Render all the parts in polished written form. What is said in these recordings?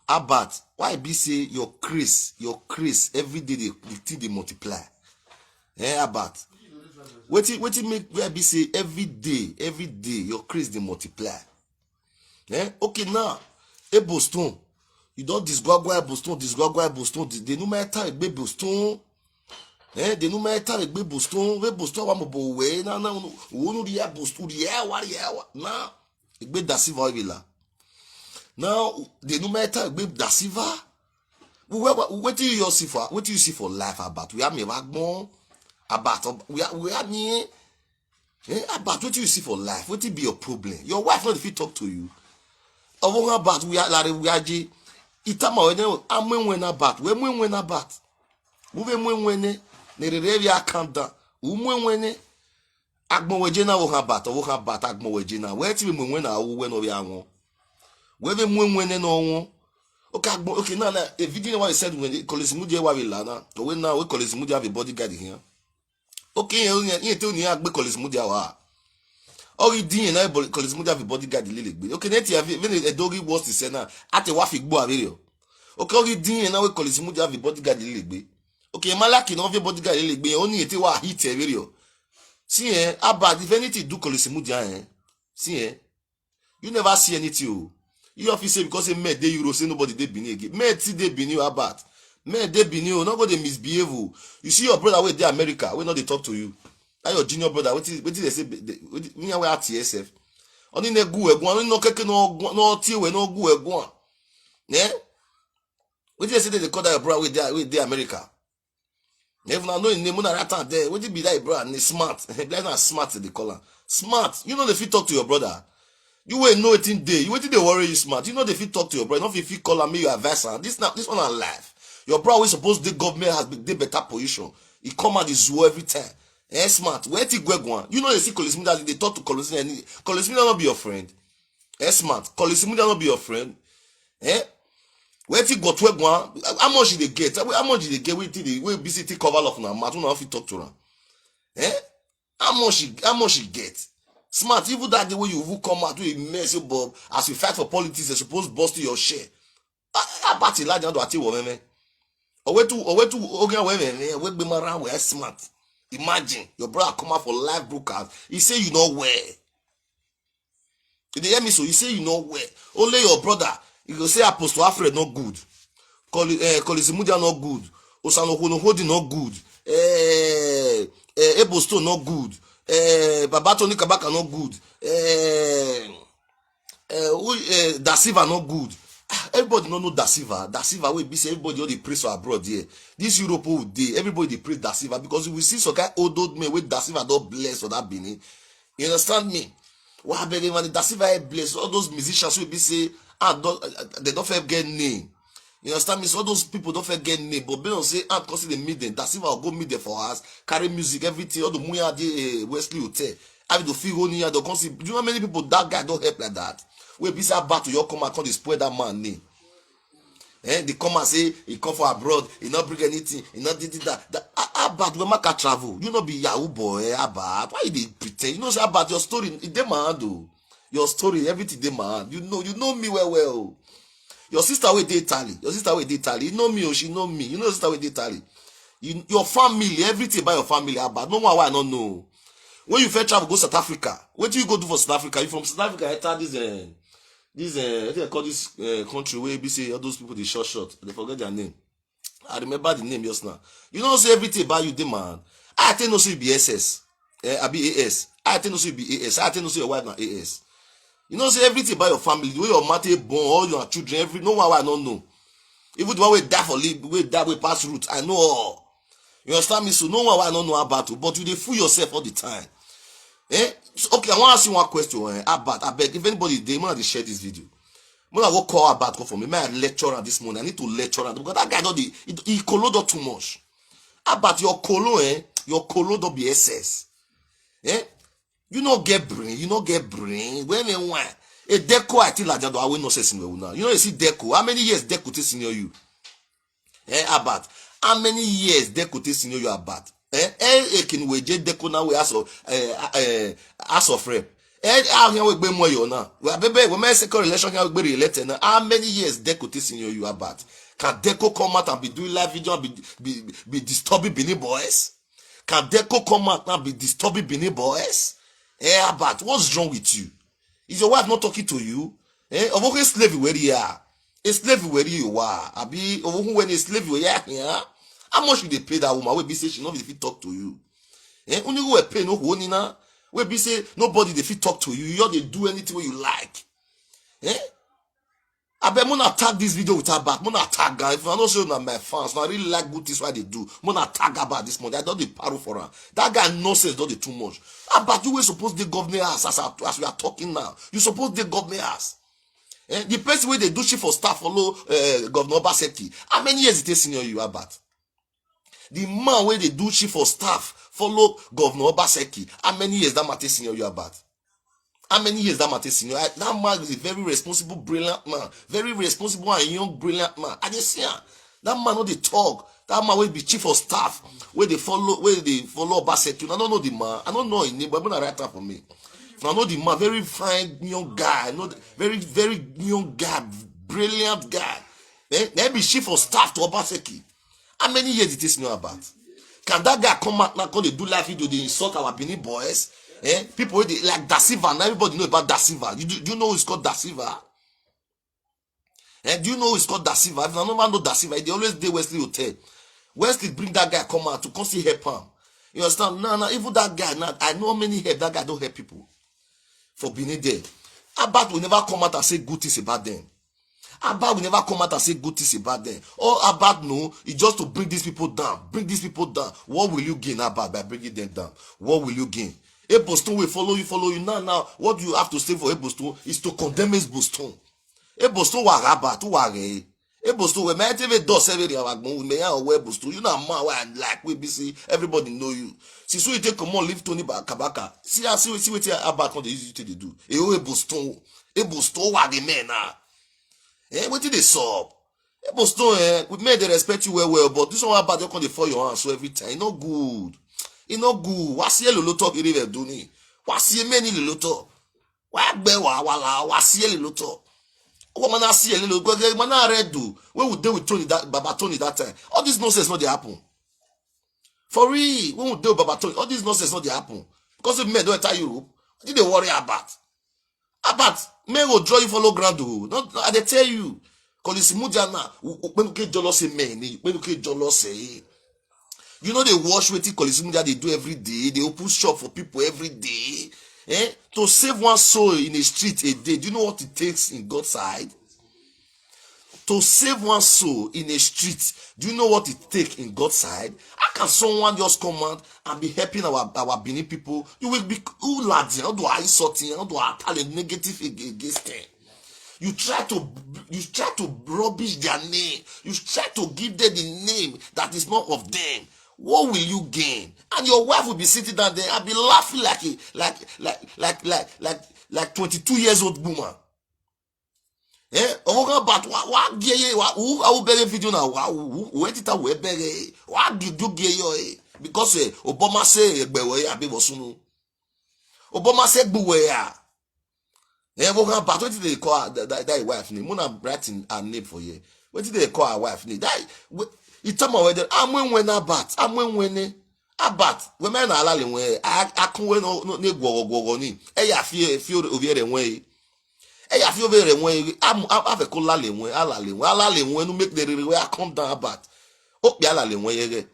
Abat, why be say your crease every day they multiply. Abat. What make where be say every day your crease they multiply. Okay now, a Boston. You don't disgwagwa Boston. The no matter a baby Boston. The no matter a baby Boston. We Boston wa mo way na wonu dia Boston dia wa na igbe dasiva villa. Now the no matter a baby dasiva. What do you see for? What do you see for life about? We are me backbone about we are near. About what do you see for life? What will be your problem? Your wife not if he talk to you. About we are like we are itama wene amwen about we mwen about we mwen ne revia kanda umwen wene agbon weje na wo about agbon weje na we ti mwen na wo we no bi awon we be mwen wene no won okay now a video what I said when college mudia wa we la na we now we college mudia have a bodyguard here okay yen te oni agbe college mudia wa ori din na college mudia have a bodyguard lele gbe okay net ya even a doggy was to say na ate wa fi gbo avero okay ori din na we college mudia have a bodyguard lele gbe okay malaki no have a bodyguard lele gbe oni ete wa hit avero see about if anything do college mudia see you never see anything you have to say because me dey Euro say nobody dey Benin again. Me ti dey Benin about. Me dey Benin, no go dey misbehave. You see your brother wey dey America, we no dey talk to you. That your junior brother, wetin dey say me and we at TSF. Oni ne gu egun, oni no keke no tie we no gu egun. Wetin dey say dey call that your brother wey dey America. Even I know in name na right there. Wetin be that brother? Ni smart. Like na smart they call am. Smart. You know the fit talk to your brother. You will know it in day. You waiting they worry you smart. You know if you talk to your brother, not if you call me your advisor. This one on life. Your brother is supposed the government has been better position. He come out the zoo every time. Smart. Where ti go? You know they see Colisimu that they talk to Colisimu. Colisimu not be your friend. Smart. Colisimu not be your friend. Where ti go to go? How much they get? How much they get? We busy cover up now. Mat no fit talk to her. How much he get? Smart, even that the way you will come out to a mess, Bob, as you fight for politics, they're supposed to bust to your share. About it, like that, what you want, we be around, we're smart. Imagine your brother come out for live broadcast. He say you know where. Did you hear me? So he say you know where. Only your brother, you go say Apostle Alfred not good. Colisimudia not good. Osano Hono not good. Ebosto not good. Babatoni Kabaka not good. Da Silva not good. Everybody no know Da Silva. Da Silva will be say everybody all the praise for abroad here. This Europe will day everybody they praise Da Silva because we see some guy old man with Da Silva don't bless for that Benin. You understand me? What happened when Da Silva bless all those musicians will be say they don't forget name. You understand me? So all those people don't forget name, but they don't say because they meet them. Da Silva will go meet them for us, carry music, everything. All the Muya de Wesley Hotel. Have to feel only here. Do you know how many people that guy don't help like that? We be say about to your come and come spoil that man name. They come and say he come for abroad, he not bring anything, he not did that. About when man can travel, you not be Yahoo boy. About why they pretend? You know say about your story. It demand though. Your story, everything demand. You know me well. Your sister will date Italy. You know me or she know me. You know your sister will date Italy. Your family, everything about your family about. No one why I don't know. When you first travel, go South Africa. What do you go do for South Africa? You from South Africa, enter this I think I call this country where you say all those people they short. They forget their name. I remember the name just now. You know say everything about you, demand. I think no say you be SS. I be AS. I think no say you be AS. I think no say your wife na AS. You know say everything about your family, the way your mother born, all your children, no one I don't know. Even the one we die for live, we die we pass route, I know all. You understand me? So no one I don't know about you, but you dey fool yourself all the time. So, okay, I want to ask you one question about. I beg if anybody they want to share this video. When I go call about go for me, may I lecture her this morning. I need to lecture her because that guy don't he colo too much. About your colo don't be SS. You not get brain. When you want a deco, I tell you, I will not say senior now. You know you see deco. How many years deco to senior you? About how many years deco to senior you about? Can we just deco now we as of rep. how here we be more you now. We are baby we make second relation here we be related now. How many years Deco this in you about? Can Deco come out and be doing live video and be disturbing Benin boys? Can Deco come out and be disturbing Benin boys? But what's wrong with you? Is your wife not talking to you? Of okay slave where you are. A slave where you are. Abi of who when a slave where you are here. How much will they pay that woman? We be say she not if talk to you. Only go pay no honey na. We be say nobody they fit talk to you. You they do anything you like. I bet Mona tag this video with her back. Mona tag her. If I not show na my fans, I really like good things what they do. Mona tag about this money. I don't the paro for her. That guy nonsense don't the too much. But you were supposed to governor us as we are talking now. You supposed to governor us. The person where they do shit for staff follow Governor Obaseki. How many years it takes senior you about? The man where they do shit for staff follow Governor Obaseki. How many years that matter senior you about? How many years that matter senior? That man is a very responsible, brilliant man. Very responsible and young, brilliant man. I just see that man know they talk. That man will be chief of staff. Where they follow Obaseki. I don't know the man. I don't know his name, but I'm gonna write that for me. I know the man, very fine young guy. Not very, very young guy, brilliant guy. Then be chief of staff to Obaseki. How many years it is know about? Can that guy come out now? Can they do live video? They insult our Benin boys. People they, like Da Silva. Now everybody know about Da Silva. Do you know it's called Da Silva? Do you know it's called Da Silva? If no man know Da Silva, they always do Wesley Hotel. Wesley bring that guy come out to come see help him. You understand? No, even that guy. Now I know many help. That guy don't help people. For Benin there, Abad will never come out and say good things about them. Abad will never come out and say good things about them. All Abad know is just to bring these people down. Bring these people down. What will you gain, Abad, by bringing them down? What will you gain? Eboston will follow you. Now, what you have to say for Eboston is to condemn Eboston. Eboston wa Abad, to wa re. Eboston, we may TV do seven we may have Eboston. You know, man, why like we be see everybody know you. See, so you take come on, leave Tony Kabaka. See what Abad can they use you to do. Eboston wa the man now. What did they solve? Eboston, we made they respect you well, but this one about you can fall your hands so every time. It's not good. It's not good. What's here lolo you even do ni? What's here many lolo? Why be wala? What's here lolo? What man see a little? Man I read do. When we deal with Tony Baba Tony that time? All this nonsense not they happen. For real, when we deal with Baba Tony, all this nonsense not they happen. Because if men don't enter Europe, what did they worry about? Men will draw you follow ground. Not I they tell you. Because it's Mujana. When you get jealous men, when you get jealous, you know they wash with it. They do every day. They open shop for people every day. To save one soul in a street a day, do you know what it takes in God's side? To save one soul in a street, do you know what it takes in God's side? How can someone just come out and be helping our Benin people? You will be lads. How do I insult him? How do I tell a negative against them? You try to rubbish their name. You try to give them the name that is not of them. What will you gain? And your wife will be sitting down there and be laughing like 22 years old woman. But what who better video now? What it away better? What did you get your? Because Obama say Obama said buwaya. But what did they call that wife name? Mona writing her name for you. What did they call her wife name? Itama whether I'm when abat we men ala le wen akun no ne gwogo ni ya fi oviere wen ya fi oviere wen am ko la le wen ala le wen no make the we come down abat o pi ala le wen yere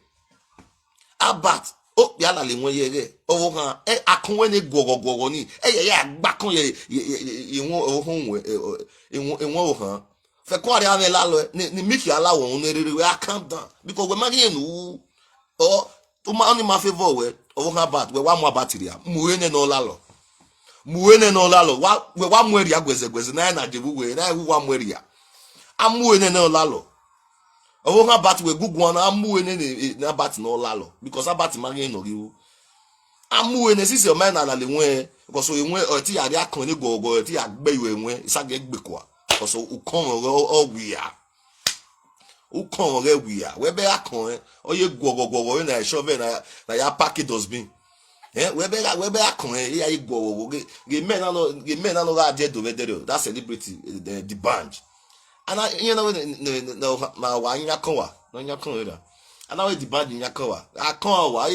abat o pi ala le wen yere o han akun ne gwogo ni ya gba kan ye won ohun won o han fe ko ari ame la lo ni miki ala won ne rere we calm down because we man nu o to ma only my favor we o ha bat we wa mo battery muene no la lo wa mweri agweze na jebu we na hu wa mweri ya amuene no la lo o ha bat we gugu na amuene na bat no la lo because abat man no ri amuene sisi o man na la le wen because o wen o ti ari akon ni gogo ti agbe iwe wen isage gbe kwa because o kon o wi ya ukon we be akon oye gwogo na shove na ya pack dustbin webe akon ya igwo ge men no ga je do vedero that celebrity the band ana you know na wa nya kowa no nya kon ra ana we the band nya kowa akon wa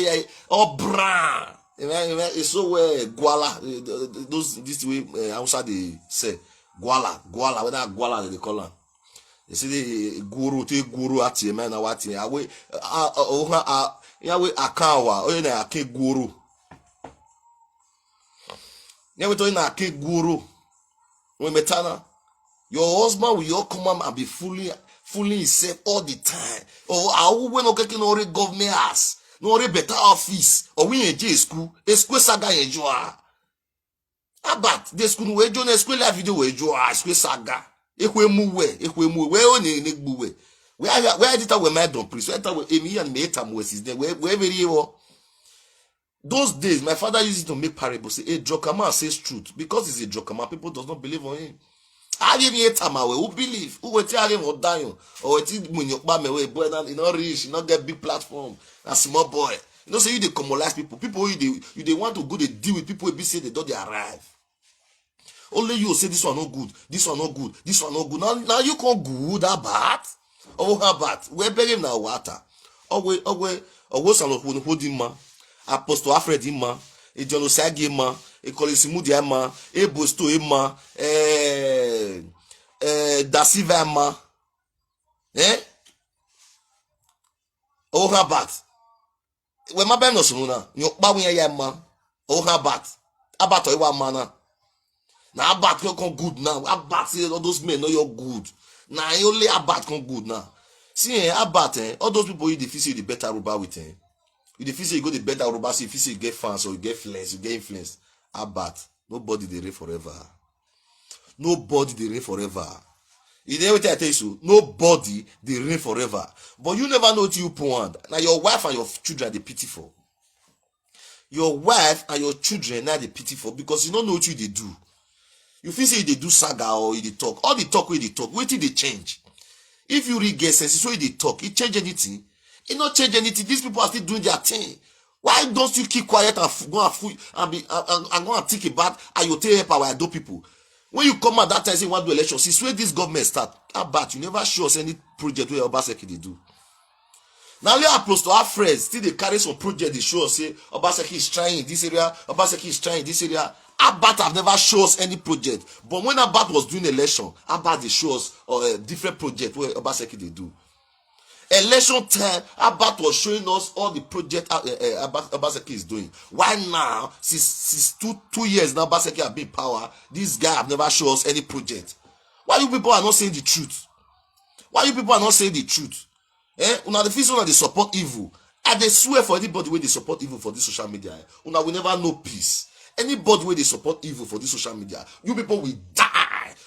obra it's so guala this way outside they say guala whether guala they call am you see the guru ati man na wati awe ya we akawa onye na ake guru ya we to na ake guru we metana your husband will all come and be fooling himself all the time. Or I we no keke no re government house, no re better office, or we enjoy school saga enjoy. Abat the school we join school live video we enjoy school saga. Ekwe mu we oni ne gbu we. Where did we made don priest? Where we emi and me tam we is there. We very well. Those days my father used it to make parables. Say a joker man says truth because he's a joker man. People does not believe on him. I didn't who believe who will tell him or die or when you buy me boy you not rich, you not get big platform, a small boy. You know, say you they commonize people you they want to go they deal with people be say they don't they arrive. Only you say this one no good, this one no good, this one no good. Now you can't good that bad. Oh how bad? We bury him now water. Oh san hold him man. Apostle Alfred him man. E genocide him man. E kolisimu di ma, e bosto ma, da Silva ma, o habat. We ma ben no sumuna, nyo pa wen ya ma, o habat. Abato iwa mana. Na abat kon good now. Abat all those men know you're good. Na only abat kon good now. See abat all those people you defeat the better ruba with you defeat you go the better ruba see if you get fans or you get influence, you get influence. Abat, nobody they reign forever. Nobody they reign forever. You know what I tell you? Nobody they reign forever. But you never know what you want. Now your wife and your children are the pitiful. Your wife and your children are the pitiful because you don't know what you they do. You feel say they do saga or they talk. All the talk where they talk, wait till they change. If you read get sense, so they talk, it change anything. It not change anything. These people are still doing their thing. Why don't you keep quiet and go and go and think about how you take help our do people? When you come out that time say you want to do election, since when this government start, about you never show us any project where Obaseki they do. Now we are supposed to have friends, still they carry some project they show us say Obaseki is trying in this area, Obaseki is trying in this area. Abat have never shown us any project, but when Abat was doing election, Abat they show us different project where Obaseki they do. Election time, Abat was showing us all the project Obaseki is doing. Why now, since two years now, Obaseki have been in power, this guy have never shown us any project. Why you people are not saying the truth? Why you people are not saying the truth? Una the feel they support evil. And they swear for anybody where they support evil for this social media. Una will never know peace. Anybody where they support evil for this social media, you people will die.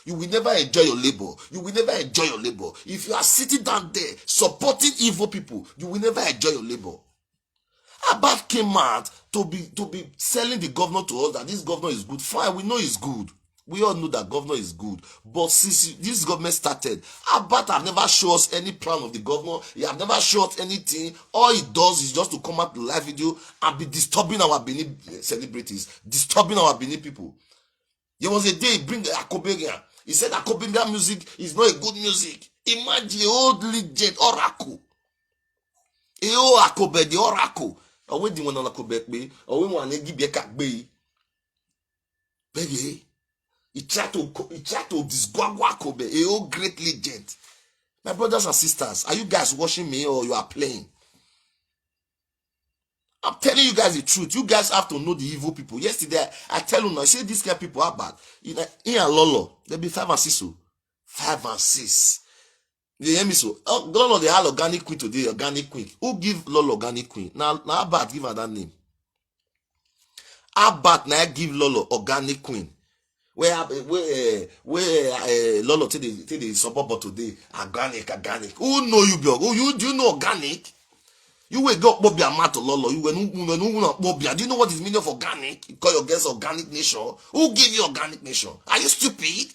You will never enjoy your labor. You will never enjoy your labor. If you are sitting down there supporting evil people, you will never enjoy your labor. Abat came out to be selling the governor to us that this governor is good. Fine, we know he's good. We all know that governor is good. But since this government started, Abat have never shown us any plan of the governor. He have never shown us anything. All he does is just to come out to live video and be disturbing our Benin celebrities, disturbing our Benin people. There was a day he bring Akoberian. He said Akoberian music is not a good music. Imagine the old legend Oracle. Old Akobe, the Oracle. Or when the one on Akobe, or when one give be a kakbe. Baby. He tried to disgwagwa Akobe, a old great legend. My brothers and sisters, are you guys watching me or you are playing? I'm telling you guys the truth. You guys have to know the evil people. Yesterday, I tell you now, I say these kind of people are bad. In and Lolo, they'll be 5 and 6. 5 and 6. You hear me so? Lolo, they have organic queen today, organic queen. Who give Lolo organic queen? Now Abat give her that name. Abat now give Lolo organic queen. Where Lolo take the support today, organic. Who know you, bro? Do you know organic? You will go Bobia Mato Lolo. You will not Bobia. Do you know what is meaning of organic? You call your guess organic nation. Who gave you organic nation? Are you stupid?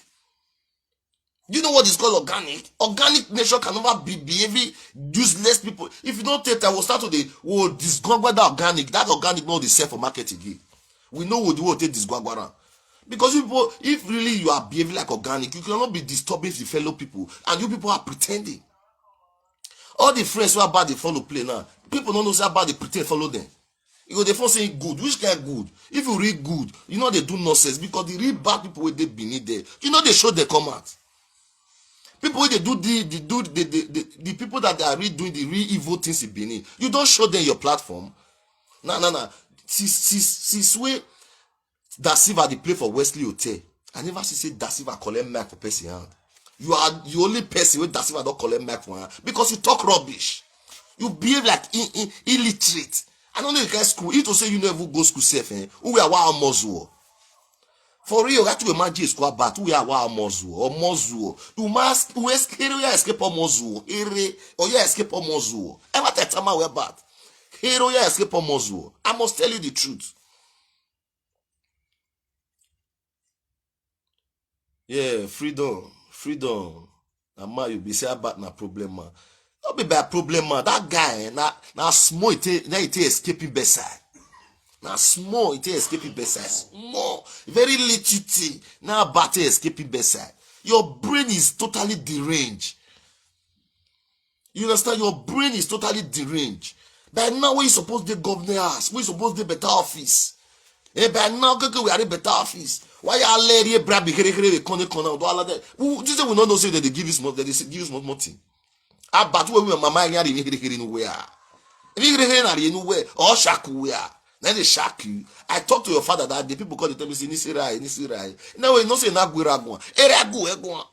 Do you know what is called organic? Organic nation can never be behaving useless people. If you don't take that, we'll start to disgwagwa that organic. That organic not the sell for market again. We know what you will take disgwagwa. Because if really you are behaving like organic, you cannot be disturbing the fellow people, and you people are pretending. All the friends who are bad they follow play now. People don't know say bad they pretend follow them. You go the first saying good. Which kind good? If you read good, you know they do nonsense because the real bad people where they beneath there. You know they show they come out. People where they do the people that are really doing the real evil things in Benin. You don't show them your platform. No. Since way Da Silva they play for Wesley Hotel. I never see say Da Silva collect mic for person hand. You are the only person where Da Silva don't collect mic for hand because you talk rubbish. You behave like illiterate. I don't know if you guys school. If to say you never go school safe, who we are wild muzzle. For real, you have to imagine a squad bat. We are wild muzzle or muzzle. You must escape or muzzle. Or you escape or muzzle. Ever tell time we bat. Hero you escape or muzzle. I must tell you the truth. Yeah, freedom. Now you be say about na problem man. Not be bad problem man. That guy na small it escaping bedside. Now small it escaping bedside. Small, very little thing. Now bad escaping bedside. Your brain is totally deranged. You understand? Your brain is totally deranged. By now we supposed to governor house. We supposed to better office. By now we are a better office. Why are lady brab be here corner do all that? This we not know say that they give you small, that they give you small money. But we mama here in where. If you here na in where or shack where. Then they shack you. I talk to your father that the people call the tell me say nisirai. Now we no say na gwiragwa. Eragu egwa.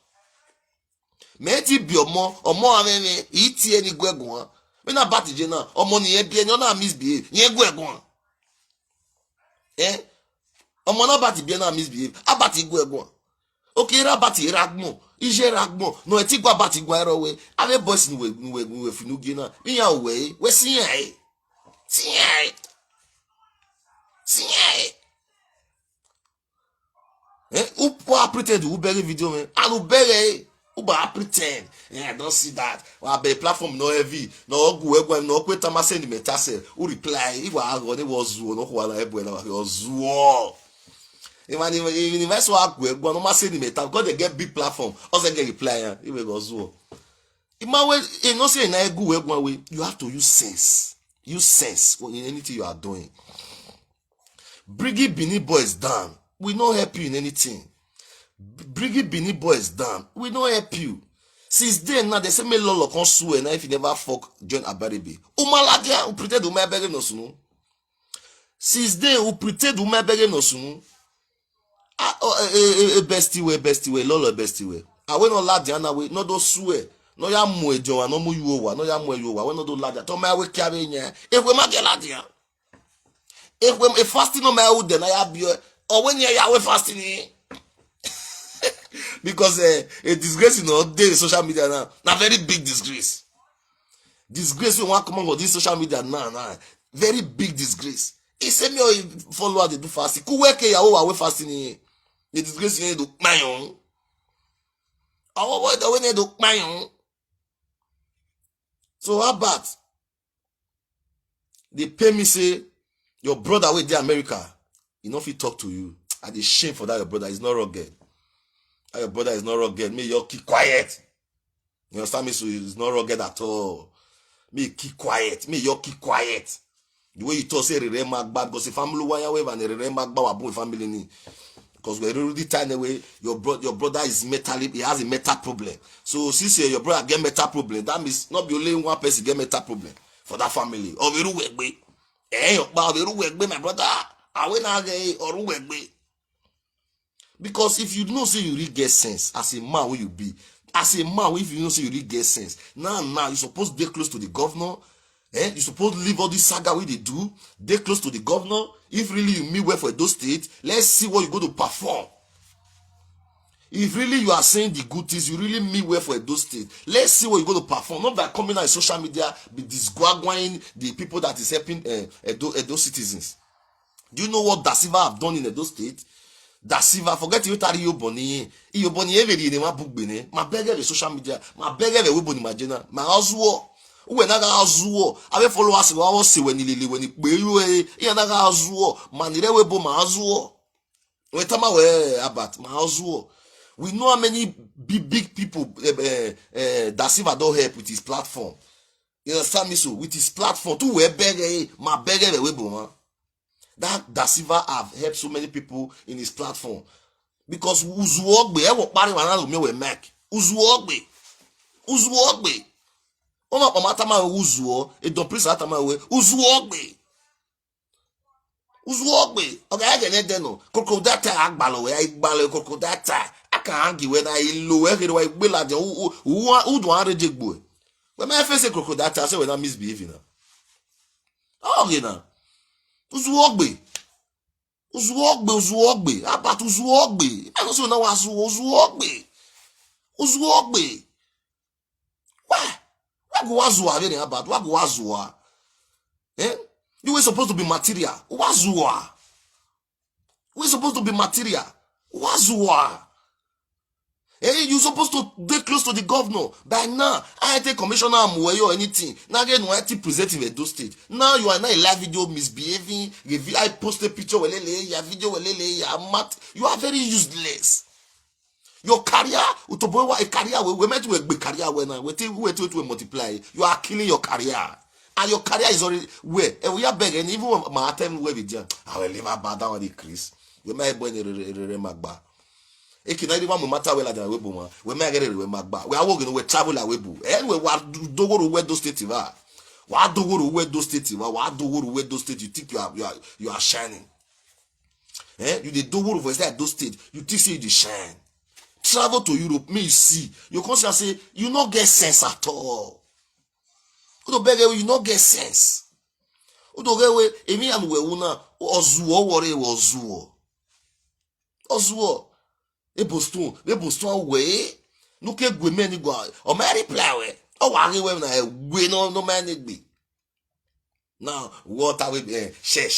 Meti bi omo ameme iti eni gwegwa. Me na batije na omo ni ebie no na misbehave. Yen gwegwa. Omo na bati bien na misbehave. Abati gwegwa. Okay, rabati ragmo. Ije ragmo. No eti gwa bati gwa erowe. Ave boys ni we finugi na. Mi ya we si yan. Who pretend who bury video man? I will bury. Who pretend? I don't see that. Well, the platform no heavy. No go no kweta ma send me tase. Who reply? If I go it was no wala ebo na was zuo. Even if so go no ma send me tase because they get big platform. Also get reply. If we go zuo. Imagine no say na go way. You have to use sense. Use sense in anything you are doing. Bringing Benin boys down. We not help you in anything. Bringing Benin boys down. We not help you. Since then now they say me lolo con sue now if you never fuck John Abaribe. Umaladia who pretend umabere no sunu. Since then who pretend umabere no sunu. Bestie way lolo bestie way. I we no ladia na we no do sue. No ya mu ejo no mu yuwa no ya mu yuwa we no do ladia. To my we carry nya. If we ma get ladia. If fasting no my would then I have you. Or when you are fasting, because a disgrace in all day social media now, a very big disgrace. Disgrace we want come on this social media now, very big disgrace. He said me follower they do fasting. Who work here away fasting? The disgrace you do my own. When they do my own. So how about they pay me say your brother with the America? You know if he talk to you, I dey shame for that your brother is not rugged. That your brother is not rugged. Me you keep quiet. You understand me? So he's not rugged at all. Me keep quiet. Me you keep quiet. The way you talk say rere magba because the family wire wave and rere magba wabu family ni. Because we're already trying away. Your brother is mentally he has a mental problem. So since your brother get mental problem, that means not be only one person get mental problem for that family. My brother. Because if you know say you really get sense as a man where you be, as a man if you know say you really get sense, now you supposed to be close to the governor. You supposed to leave all this saga where they do, they close to the governor. If really you meet well for those states, let's see what you go to perform. If really you are saying the good things, you really mean well for those states. Let's see what you go to perform. Not by coming out in social media, be disguaguing the people that is helping those citizens. Do you know what Da Silva have done in Edo State? Da Silva, forget you tari Yoboni. Yoboni every day, my book bene. My beggar the social media. My beggar the weboni magina. My house when I got I will follow us. I will see when you pay you. Yanaga house manire webo my house. When tama we about my house. We know how many big people Da Silva don't help with his platform. You understand me? So with his platform, to we beggar my beggar the webo man. That Da Silva have helped so many people in his platform. Because Uzuogbe, ewo pari wana me we make. Uzuogbe. Ona pamatama Uzuo, e don prince atama we. Uzuogbe. Okay, I get it no. Krokodata agbalo we, agbalo krokodata. Aka hangi we na ilo we wa igbe la de who do arejegbo. We me face krokodata say we na misbehaving na. Okay na. Uzuogbe. About Uzuogbe. I don't know what Uzuogbe. Why go Wazua really about? What go Wazua? Eh? You were supposed to be material. Wazua. We're supposed to be material. Wazua. Hey, you're supposed to get close to the governor. By now, I take commissioner or anything. Now again, no I presenting a do state. Now you are not a live video misbehaving. I post a picture your video you are very useless. Your career, a career we meant to be career when we to multiply. You are killing your career. And your career is already where and we are begging even my time where we I will leave about down the crease. We might be magba. Ekinaiwa mu mata wela dan webo ma we me agere we magba we awogun we travel awebu anyway wa dogoro we do state va wa dogoro we do state va wa dogoro we do state you think you are shining you dey dogoro for inside those state you think say you dey shine travel to Europe me you see you come say you no get sense at all udo bege you no get sense udo gewe emi am we una ozuo wore ozuo Eboston we no ke gwe meni go o mari play o wa re we na gwe no mani gbe now what are we share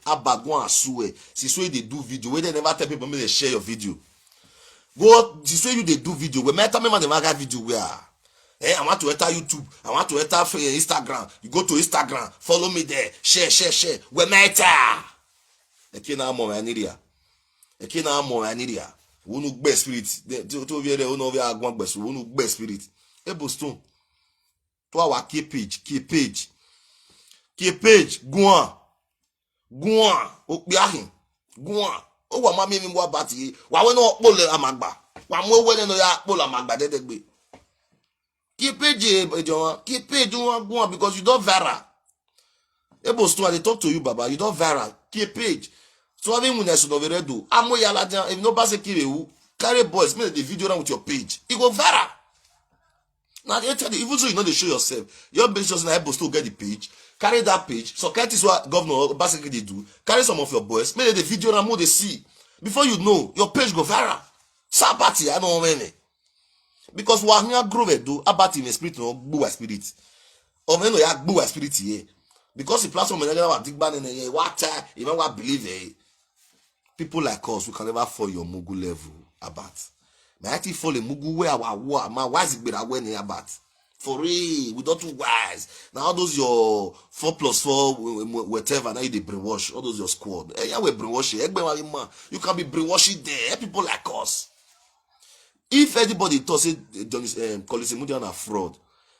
abagun asue since we dey do video we dey never tell people make they share your video go this way you dey do video we matter me man dey make video where I want to enter YouTube, I want to enter Instagram. You go to Instagram, follow me there, share we matter ekina mo aniria Unu gbe spirit to vie de unu vie agwan gbesu unu gbe spirit Eboston to our key page guan okpiahin guan o wa ma mi mo abati wa we no pole amagba wa mo we no ya pole amagba dedegbe key page guan because you don't viral Eboston I dey talk to you baba you don't viral key page. So having when I should have do, amo yala if no pass carry boys, make the video around with your page. It go viral. Now even so you know they show yourself. Your business na able to get the page, carry that page. So that is what governor basically they do. Carry some of your boys, make the video around more they see. Before you know, your page go viral. Sabati, I don't know any. Because what here grow do about in spirit no blue spirit. Or no ya blue spirit here. Because the platform is not big band in what even what believe people like us, we can never fall your mugu level about. May I fall a mugu where our war, my wise is better when about. For real, we don't do wise. Now all those your 4+4 whatever, now you they brainwash, all those your squad. Yeah, we brainwash it. You can be brainwashing there. People like us. If anybody thought say Colisimudian are fraud,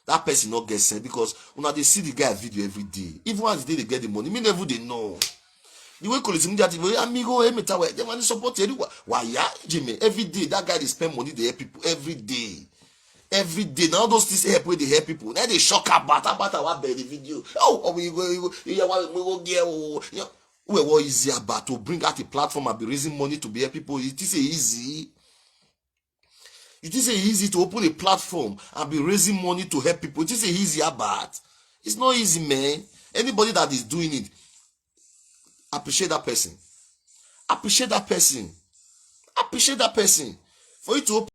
that person not get sent because when they see the guy video every day, even once they get the money, me never they know. The way Colisimudian amigo they want to support everyone. Why yeah, Jimmy? Every day that guy they spend money they help people every day. Every day now those things help where they help people. Now they shock about what the video. We go get what easy about to bring out a platform and be raising money to be help people. It is easy. It is easy to open a platform and be raising money to help people. It is easy about. It's not easy, man. Anybody that is doing it, appreciate that person. Appreciate that person. Appreciate that person. For you to open